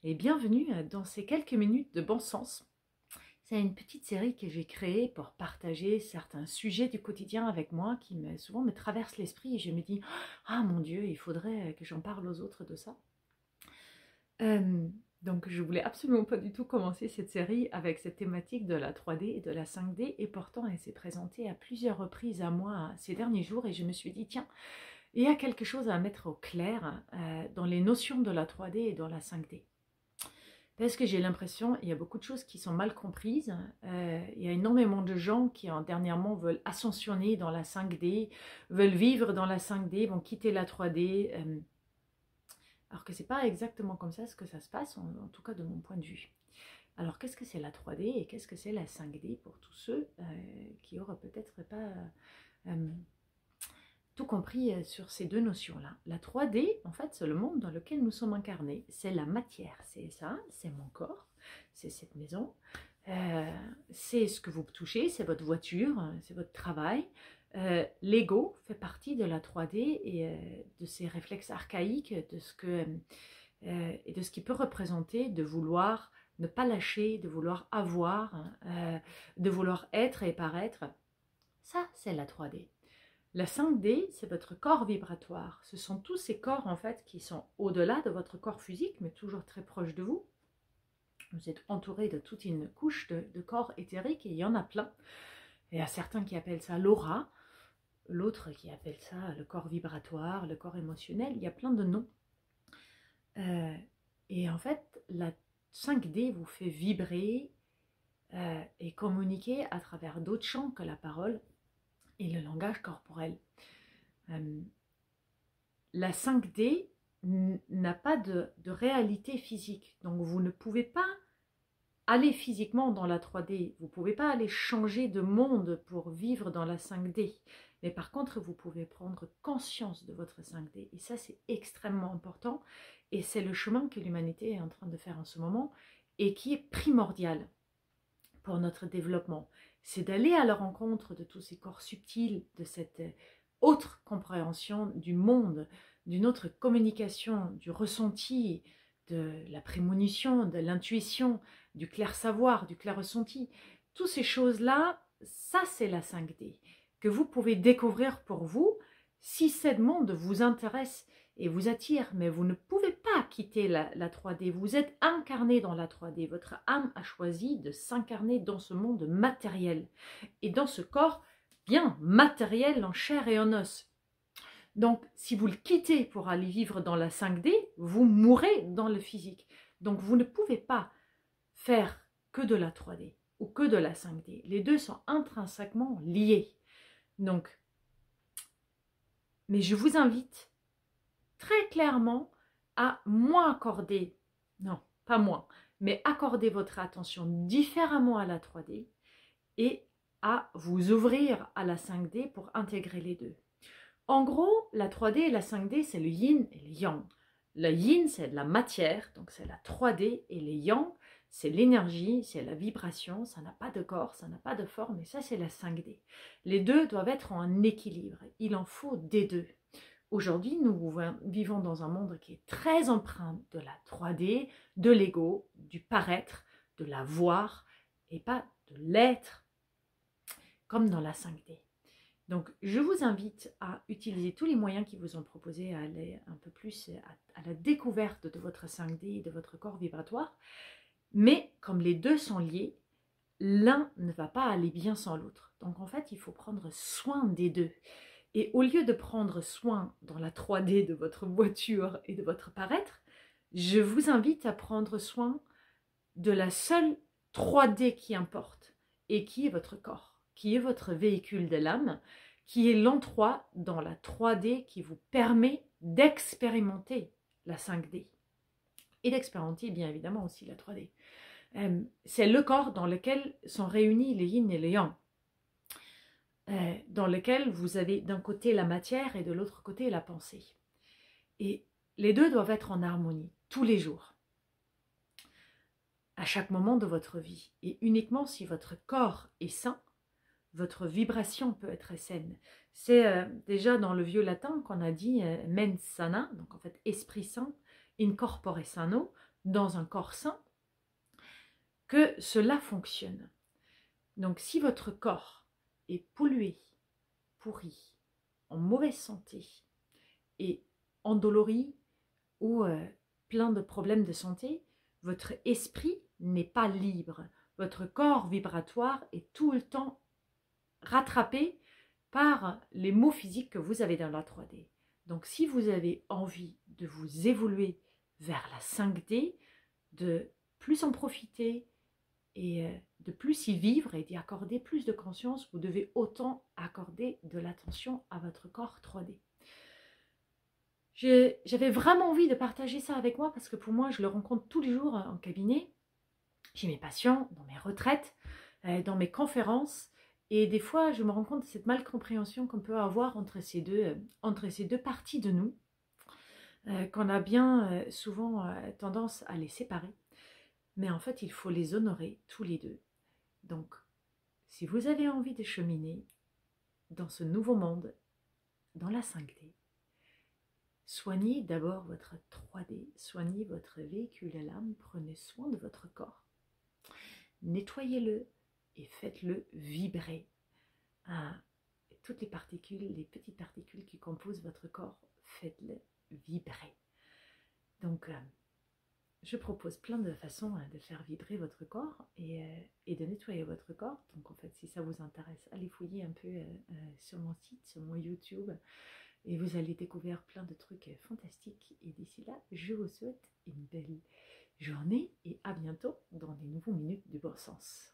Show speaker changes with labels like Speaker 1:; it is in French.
Speaker 1: et bienvenue dans ces quelques minutes de bon sens. C'est une petite série que j'ai créée pour partager certains sujets du quotidien avec moi qui souvent me traversent l'esprit et je me dis « Ah mon Dieu, il faudrait que j'en parle aux autres de ça ». Donc je voulais absolument pas du tout commencer cette série avec cette thématique de la 3D et de la 5D et pourtant elle s'est présentée à plusieurs reprises à moi ces derniers jours et je me suis dit tiens, il y a quelque chose à mettre au clair dans les notions de la 3D et dans la 5D. Parce que j'ai l'impression qu'il y a beaucoup de choses qui sont mal comprises. Il y a énormément de gens qui dernièrement veulent ascensionner dans la 5D, veulent vivre dans la 5D, vont quitter la 3D. Alors que ce n'est pas exactement comme ça ce que ça se passe, en tout cas de mon point de vue. Alors qu'est-ce que c'est la 3D et qu'est-ce que c'est la 5D pour tous ceux qui n'auraient peut-être pas tout compris sur ces deux notions-là. La 3D, en fait, c'est le monde dans lequel nous sommes incarnés. C'est la matière, c'est ça, c'est mon corps, c'est cette maison, c'est ce que vous touchez, c'est votre voiture, c'est votre travail. L'ego fait partie de la 3D et de ses réflexes archaïques, de ce que, et de ce qui peut représenter de vouloir ne pas lâcher, de vouloir avoir, de vouloir être et paraître. Ça, c'est la 3D. La 5D, c'est votre corps vibratoire. Ce sont tous ces corps, en fait, qui sont au-delà de votre corps physique, mais toujours très proches de vous. Vous êtes entouré de toute une couche de corps éthériques, et il y en a plein. Il y a certains qui appellent ça l'aura, l'autre qui appelle ça le corps vibratoire, le corps émotionnel. Il y a plein de noms. Et en fait, la 5D vous fait vibrer et communiquer à travers d'autres champs que la parole et le langage corporel. La 5D n'a pas de réalité physique, donc vous ne pouvez pas aller physiquement dans la 3D, vous ne pouvez pas aller changer de monde pour vivre dans la 5D, mais par contre vous pouvez prendre conscience de votre 5D, et ça c'est extrêmement important, et c'est le chemin que l'humanité est en train de faire en ce moment, et qui est primordial pour notre développement. C'est d'aller à la rencontre de tous ces corps subtils, de cette autre compréhension du monde, d'une autre communication, du ressenti, de la prémonition, de l'intuition, du clair-savoir, du clair-ressenti. Toutes ces choses-là, ça c'est la 5D, que vous pouvez découvrir pour vous si ce monde vous intéresse et vous attire, mais vous ne pouvez pas quitter la 3D, vous êtes incarné dans la 3D, votre âme a choisi de s'incarner dans ce monde matériel, et dans ce corps bien matériel en chair et en os. Donc si vous le quittez pour aller vivre dans la 5D, vous mourrez dans le physique. Donc vous ne pouvez pas faire que de la 3D ou que de la 5D, les deux sont intrinsèquement liés. Donc, mais je vous invite très clairement à moins accorder, non, pas moins, mais accorder votre attention différemment à la 3D et à vous ouvrir à la 5D pour intégrer les deux. En gros, la 3D et la 5D, c'est le yin et le yang. Le yin, c'est de la matière, donc c'est la 3D, et le yang, c'est l'énergie, c'est la vibration, ça n'a pas de corps, ça n'a pas de forme, et ça, c'est la 5D. Les deux doivent être en équilibre, il en faut des deux. Aujourd'hui, nous vivons dans un monde qui est très empreint de la 3D, de l'ego, du paraître, de la voir, et pas de l'être, comme dans la 5D. Donc, je vous invite à utiliser tous les moyens qui vous sont proposés à aller un peu plus à la découverte de votre 5D et de votre corps vibratoire. Mais comme les deux sont liés, l'un ne va pas aller bien sans l'autre. Donc, en fait, il faut prendre soin des deux. Et au lieu de prendre soin dans la 3D de votre voiture et de votre paraître, je vous invite à prendre soin de la seule 3D qui importe et qui est votre corps, qui est votre véhicule de l'âme, qui est l'endroit dans la 3D qui vous permet d'expérimenter la 5D et d'expérimenter bien évidemment aussi la 3D. C'est le corps dans lequel sont réunis les yin et les yang. Dans lequel vous avez d'un côté la matière et de l'autre côté la pensée. Et les deux doivent être en harmonie, tous les jours, à chaque moment de votre vie. Et uniquement si votre corps est sain, votre vibration peut être saine. C'est déjà dans le vieux latin qu'on a dit mens sana, donc en fait esprit sain, in corpore sano, dans un corps sain que cela fonctionne. Donc si votre corps est pollué, pourri, en mauvaise santé et endolori ou plein de problèmes de santé, votre esprit n'est pas libre. Votre corps vibratoire est tout le temps rattrapé par les maux physiques que vous avez dans la 3D. Donc si vous avez envie de vous évoluer vers la 5D, de plus en profiter et de plus y vivre et d'y accorder plus de conscience, vous devez autant accorder de l'attention à votre corps 3D. J'avais vraiment envie de partager ça avec moi parce que pour moi, je le rencontre tous les jours en cabinet. J'ai mes patients, dans mes retraites, dans mes conférences. Et des fois, je me rends compte de cette malcompréhension qu'on peut avoir entre ces deux parties de nous, qu'on a bien souvent tendance à les séparer. Mais en fait, il faut les honorer tous les deux. Donc, si vous avez envie de cheminer dans ce nouveau monde, dans la 5D, soignez d'abord votre 3D, soignez votre véhicule à l'âme, prenez soin de votre corps. Nettoyez-le et faites-le vibrer. Toutes les particules, les petites particules qui composent votre corps, faites-le vibrer. Donc, je propose plein de façons de faire vibrer votre corps et de nettoyer votre corps. Donc, en fait, si ça vous intéresse, allez fouiller un peu sur mon site, sur mon YouTube. Et vous allez découvrir plein de trucs fantastiques. Et d'ici là, je vous souhaite une belle journée et à bientôt dans des nouveaux minutes du bon sens.